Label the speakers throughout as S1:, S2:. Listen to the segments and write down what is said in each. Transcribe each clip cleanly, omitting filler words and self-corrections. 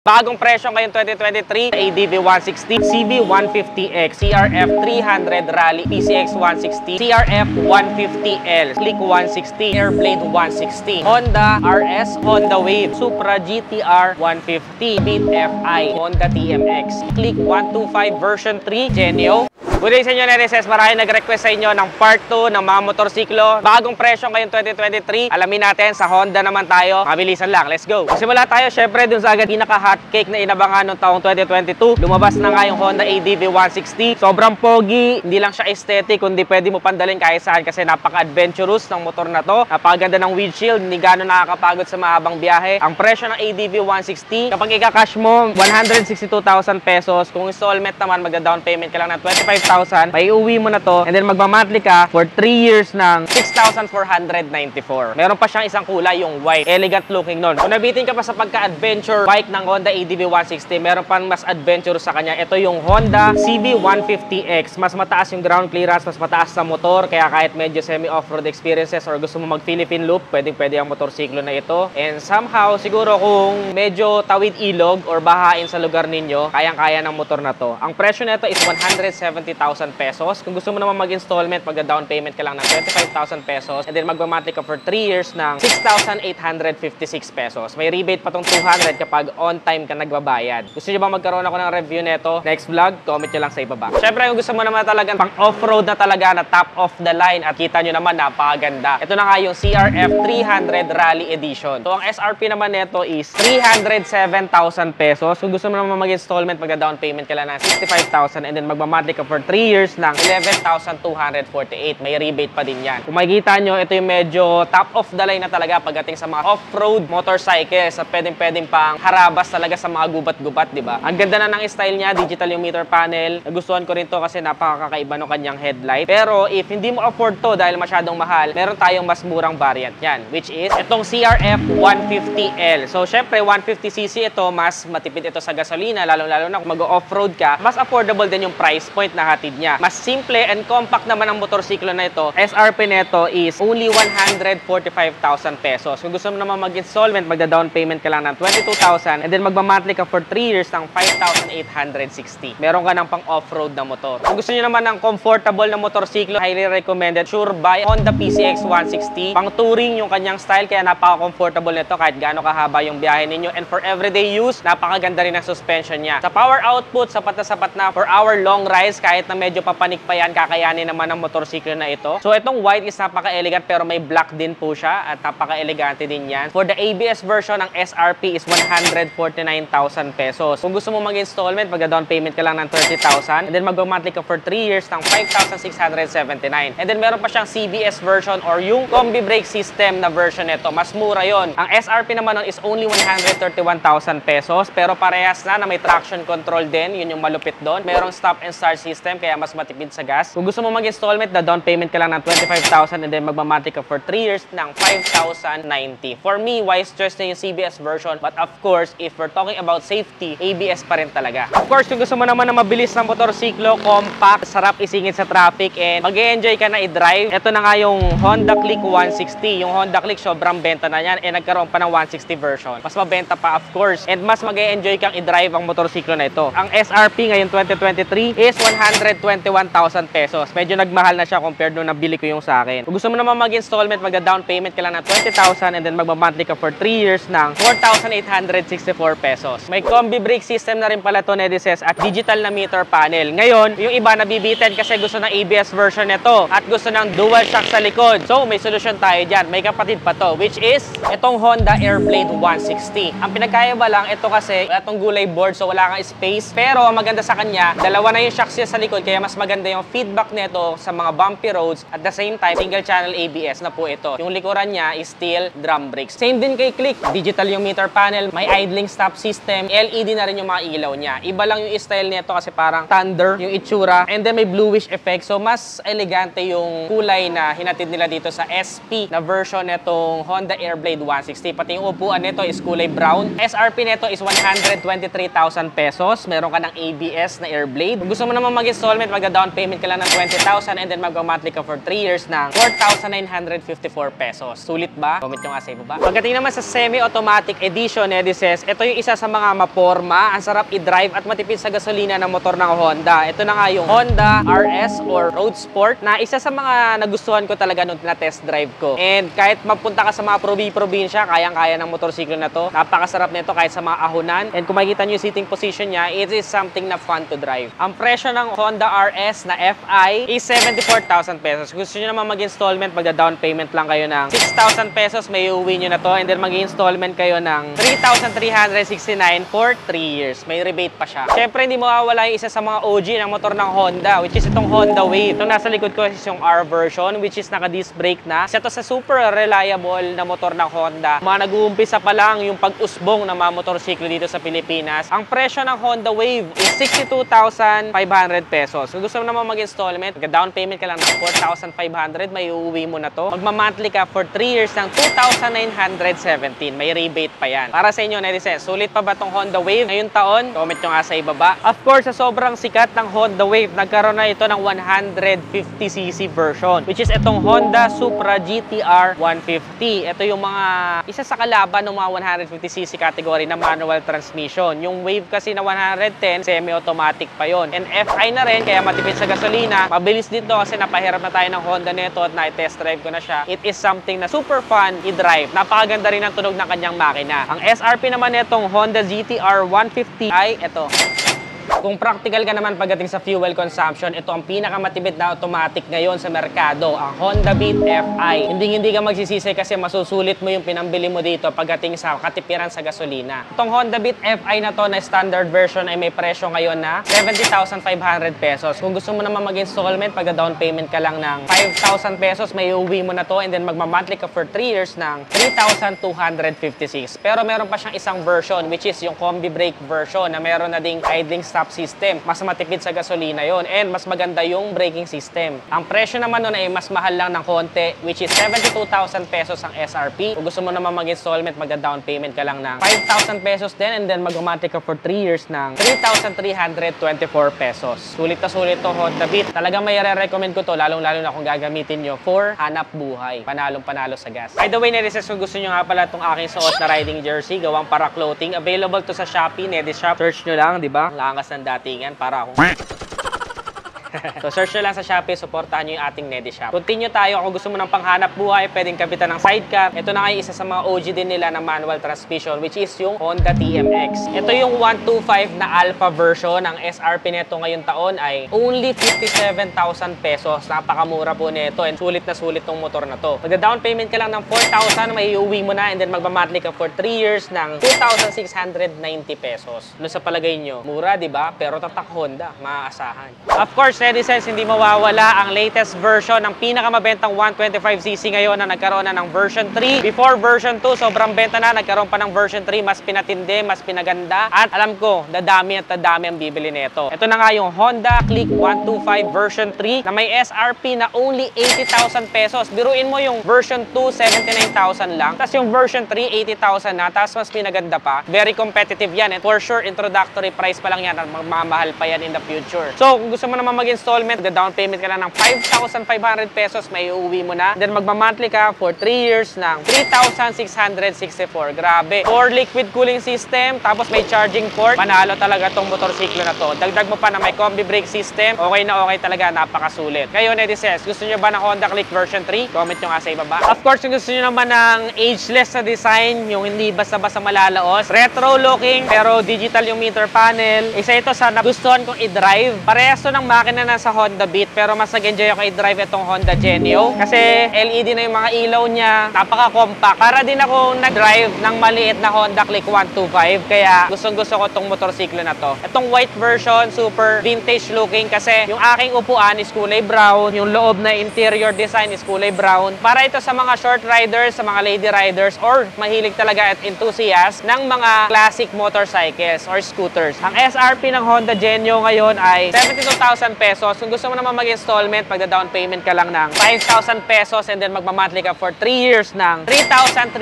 S1: Bagong presyo ngayong 2023, ADV 160, CB 150X, CRF 300 Rally, PCX 160, CRF 150L, Click 160, Airblade 160, Honda RS, Honda Wave, Supra GTR 150, Beat FI, Honda TMX, Click 125 version 3, Genio. Good day sa inyo, NSS. Maraming nag-request sa inyo ng part 2 ng mga motorsiklo. Bagong presyo ngayong 2023. Alamin natin, sa Honda naman tayo. Mabilisan lang, let's go. Simula tayo, syempre, dun sa agad pinaka-hot cake na inabangan noong taong 2022. Lumabas na nga yung Honda ADV 160. Sobrang pogi, hindi lang siya aesthetic, kundi pwede mo pandalhin kahit saan kasi napaka-adventurous ng motor na to. Napakaganda ng windshield, hindi gano'n nakakapagod sa mahabang biyahe. Ang presyo ng ADV 160, kapag ika-cash mo, 162,000 pesos. Kung installment naman, magda-down payment ka lang ng 25,000. May uwi mo na to and then magmamonthly ka for 3 years ng 6,494. Meron pa siyang isang kulay, yung white. Elegant looking nun. Kung nabitin ka pa sa pagka-adventure bike ng Honda ADV 160, meron pang mas adventurous sa kanya. Ito yung Honda CB 150X. Mas mataas yung ground clearance, mas mataas sa motor. Kaya kahit medyo semi-off-road experiences or gusto mo mag-Philippine loop, pwedeng-pwede ang motorsiklo na ito. And somehow, siguro kung medyo tawid ilog or bahain sa lugar ninyo, kayang-kaya ng motor na to. Ang presyo nito is 170,000 pesos. Kung gusto mo naman mag-installment, mag-down payment ka lang ng 25,000 pesos and then magmamonthly ka for 3 years ng 6,856 pesos. May rebate pa tong 200 kapag on time ka nagbabayad. Gusto nyo ba magkaroon ako ng review neto? Next vlog, comment nyo lang sa ibaba. Syempre, kung gusto mo naman talagang pang off-road na talaga na top of the line at kita nyo naman napakaganda. Ito na nga yung CRF 300 Rally Edition. So, ang SRP naman neto is 307,000 pesos. Kung gusto mo naman mag-installment, mag-down payment ka lang ng 65,000 and then magmamonthly ka for 3 years ng 11,248. May rebate pa din yan. Kung makikita nyo, ito yung medyo top of the line na talaga pagdating sa mga off-road motorcycles at pwedeng pang harabas talaga sa mga gubat-gubat, di ba? Ang ganda na ng style niya, digital yung meter panel. Nagustuhan ko rin to kasi napakakaiba ng kanyang headlight. Pero if hindi mo afford to dahil masyadong mahal, meron tayong mas murang variant yan, which is itong CRF 150L. So, syempre, 150cc ito, mas matipid ito sa gasolina, lalo-lalo na kung mag-off-road ka, mas affordable din yung price point na hatid niya. Mas simple and compact naman ang motorsiklo na ito. SRP nito is only 145,000 pesos. Kung gusto mo naman mag-installment, magda-down payment ka lang ng 22,000 and then magmamonthly ka for 3 years ng 5,860. Meron ka ng pang off-road na motor. Kung gusto niyo naman ng comfortable na motorsiklo, highly recommended Sure Buy Honda PCX 160. Pang touring yung kanyang style kaya napaka-comfortable nito kahit gaano kahaba yung biyahe ninyo, and for everyday use, napakaganda rin ang suspension niya. Sa power output, sapat na for our long rides, kahit na medyo papanik pa yan, kakayanin naman ng motorsiklo na ito. So, itong white is napaka-elegant pero may black din po siya at napaka-elegante din yan. For the ABS version, ang SRP is 149,000 pesos. Kung gusto mo mag-installment, mag-down payment ka lang ng 30,000 and then mag-monthly ka for 3 years ng 5,679. And then meron pa siyang CBS version or yung combi brake system na version nito. Mas mura yon. Ang SRP naman nun is only 131,000 pesos pero parehas na may traction control din. Yun yung malupit doon. Merong stop and start system kaya mas matipid sa gas. Kung gusto mo mag-installment, down payment ka lang ng 25,000 and then magmamonthly ka for 3 years ng 5,090. For me, wise choice na yung CBS version, but of course, if we're talking about safety, ABS pa rin talaga. Of course, kung gusto mo naman na mabilis na motorsiklo, compact, sarap isingit sa traffic, and mag-e-enjoy ka na i-drive, ito na nga yung Honda Click 160. Yung Honda Click, sobrang benta na yan, and nagkaroon pa ng 160 version. Mas mabenta pa, of course, and mas mag-e-enjoy kang i-drive ang motorsiklo na ito. Ang SRP ngayon 2023 is 121,000 pesos. Medyo nagmahal na siya compared nung nabili ko yung sa akin. Kung gusto mo naman mag-installment, mag-down payment ka lang ng 20,000 and then magmamonthly ka for 3 years ng 4,864 pesos. May combi brake system na rin pala to, Nedises, at digital na meter panel. Ngayon, yung iba nabibitin kasi gusto ng ABS version nito at gusto ng dual shock sa likod. So, may solusyon tayo dyan. May kapatid pa to, which is itong Honda Airblade 160. Ang pinagkaiba lang, ito kasi itong gulay board, so wala kang space. Pero ang maganda sa kanya, dalawa na yung shocks niya sa likod, kaya mas maganda yung feedback nito sa mga bumpy roads. At the same time, single channel ABS na po ito. Yung likuran niya is steel drum brakes. Same din kay Click. Digital yung meter panel, may idling stop system, LED na rin yung mga ilaw niya. Iba lang yung style nito kasi parang thunder yung itsura, and then may bluish effect. So mas elegante yung kulay na hinatid nila dito sa SP na version nitong Honda Airblade 160. Pati yung upuan nito is kulay brown. SRP nito is 123,000 pesos. Meron ka ng ABS na Airblade. Kung gusto mo naman mag mag-installment, magda-down payment ka lang ng 20,000 and then mag-monthly ka for 3 years ng 4,954 pesos. Sulit ba? Comment nyo nga sa ibaba. Pagdating naman sa semi-automatic edition, Edices, ito yung isa sa mga maporma, ang sarap i-drive at matipid sa gasolina ng motor ng Honda. Ito na nga yung Honda RS or Road Sport na isa sa mga nagustuhan ko talaga nung na-test drive ko. And kahit mapunta ka sa mga probinsya, kayang-kaya ng motorsiklo na to. Napakasarap nito kahit sa mga ahunan. And kung makikita nyo yung seating position niya, it is something na fun to drive. Ang presyo ng Honda RS na FI is 74,000 pesos. Gusto nyo naman mag-installment, magda-down payment lang kayo ng 6,000 pesos, may uuwi nyo na to. And then mag-installment kayo ng 3,369 for 3 years. May rebate pa siya. Siyempre, hindi mawawala yung isa sa mga OG ng motor ng Honda, which is itong Honda Wave. Itong nasa likod ko is yung R version, which is naka-disc brake na. Isa to sa super reliable na motor ng Honda. Mga nag-uumpisa pa lang yung pag-usbong ng mga motorsiklo dito sa Pilipinas. Ang presyo ng Honda Wave is 62,500 pesos. Kung gusto mo naman mag-installment, down payment ka lang ng 4,500, may uuwi mo na to. Magma-monthly ka for 3 years ng 2,917. May rebate pa yan. Para sa inyo, Netizens, sulit pa ba tong Honda Wave ngayong taon? Comment nyo nga sa ibaba. Of course, sa sobrang sikat ng Honda Wave, nagkaroon na ito ng 150cc version, which is itong Honda Supra GTR 150. Ito yung mga isa sa kalaban ng mga 150cc category na manual transmission. Yung Wave kasi na 110, semi-automatic pa yon. And FI na rin, kaya matipid sa gasolina. Mabilis din to kasi napahirap na tayo ng Honda nito at na-test drive ko na siya. It is something na super fun i-drive. Napakaganda rin ang tunog ng kanyang makina. Ang SRP naman nitong Honda GTR 150 ay ito. Kung practical ka naman pagdating sa fuel consumption, ito ang pinakamatipid na automatic ngayon sa merkado, ang Honda Beat FI. Hindi ka magsisisi kasi masusulit mo yung pinambili mo dito pagdating sa katipiran sa gasolina. Itong Honda Beat FI na to na standard version ay may presyo ngayon na 70,500 pesos. Kung gusto mo naman mag-installment, pagda-down payment ka lang ng 5,000 pesos, may uuwi mo na to and then magma-monthly ka for 3 years ng 3,256. Pero meron pa siyang isang version which is yung combi brake version na meron na ding idling stop system. Mas matipid sa gasolina yon and mas maganda yung braking system. Ang presyo naman nun ay mas mahal lang ng konti, which is 72,000 pesos ang SRP. Kung gusto mo naman mag-installment, magda-down payment ka lang ng 5,000 pesos din and then mag-monthly ka for 3 years ng 3,324 pesos. Sulit na sulit to Honda Beat. Talagang may re-recommend ko to, lalong-lalo na kung gagamitin nyo for hanap buhay. Panalong-panalo sa gas. By the way, Netizens, kung gusto nyo nga pala itong aking suot na riding jersey, gawang para clothing, available to sa Shopee, Nedishop. Search nyo lang, di ba? Langas ng datingan para akong so search nyo lang sa Shopee, supportahan nyo yung ating Nedishop. Continue tayo. Kung gusto mo ng panghanap buhay, pwedeng kapitan ng sidecar. Ito na nga isa sa mga OG din nila na manual transmission, which is yung Honda TMX. Ito yung 125 na Alpha version. Ang SRP nito ngayong taon ay only 57,000 pesos. Napakamura po nito and sulit na sulit tong motor na to. Magda-down payment ka lang ng 4,000, may iuwi mo na and then magma-monthly ka for 3 years ng 2,690 pesos. Ano sa palagay nyo? Mura, di ba? Pero tatak Honda, maaasahan. Of course, Netizens, hindi mawawala ang latest version ng pinakamabentang 125cc ngayon na nagkaroon na ng version 3. Before version 2, sobrang benta na. Nagkaroon pa ng version 3, mas pinatindi, mas pinaganda. At alam ko, dadami at dadami ang bibili nito. Ito na nga yung Honda Click 125 version 3 na may SRP na only 80,000 pesos. Biruin mo yung version 2, 79,000 lang. Tapos yung version 3, 80,000 na. Tapos mas pinaganda pa. Very competitive yan. And for sure, introductory price pa lang yan. Magmamahal pa yan in the future. So, kung gusto mo naman mag-installment, down payment ka lang ng 5,500 pesos, may uuwi mo na. Then magma-monthly ka for 3 years ng 3,664. Grabe. For liquid cooling system, tapos may charging port, panalo talaga tong motorsiklo na to. Dagdag mo pa na may combi brake system, okay na okay talaga, napakasulit. Kayo, Netizens, gusto nyo ba ng Honda Click version 3? Comment nyo nga sa ibaba. Of course, kung gusto nyo naman ng ageless na design, yung hindi basta-basta malalaos, retro looking, pero digital yung meter panel, isa ito sa nagustuhan kong i-drive. Parehas to ng makina na sa Honda Beat, pero mas nag-enjoy ako i-drive itong Honda Genio kasi LED na yung mga ilaw niya, napaka-compact. Para din ako nag-drive ng maliit na Honda Click 125, kaya gustong-gusto ko itong motorsiklo na to. Itong white version, super vintage looking kasi yung aking upuan is kulay brown, yung loob na interior design is kulay brown. Para ito sa mga short riders, sa mga lady riders, or mahilig talaga at enthusiast ng mga classic motorcycles or scooters. Ang SRP ng Honda Genio ngayon ay 72,000 pesos. pesos. Kung gusto mo naman mag-installment, magda-down payment ka lang ng 5,000 pesos and then magmamonthly ka for 3 years ng 3,324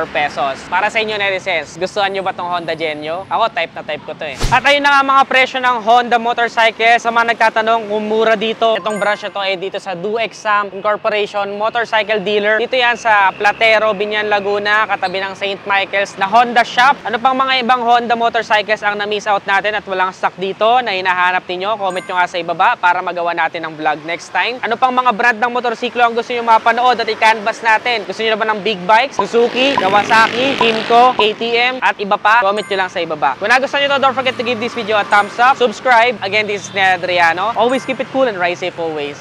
S1: pesos. Para sa inyo, netizens, gustuhan nyo ba tong Honda Genio? Ako, type na type ko to eh. At ayun na nga mga presyo ng Honda motorcycle. Sa mga nagtatanong kung mura dito, itong branch na to ay dito sa Do Exam Incorporation Motorcycle Dealer. Dito yan sa Platero, Binyan, Laguna, katabi ng St. Michael's na Honda Shop. Ano pang mga ibang Honda motorcycles ang na-miss out natin at walang stock dito na hinahanap ninyo? Comment nyo nga sa ibaba para magawa natin ng vlog next time. Ano pang mga brand ng motorsiklo ang gusto nyo mapanood at i-canvas natin? Gusto nyo na ba ng big bikes? Suzuki, Kawasaki, Kymco, KTM, at iba pa? Comment nyo lang sa ibaba. Kung nagustuhan nyo to, don't forget to give this video a thumbs up. Subscribe. Again, this is Ned Adriano. Always keep it cool and ride safe always.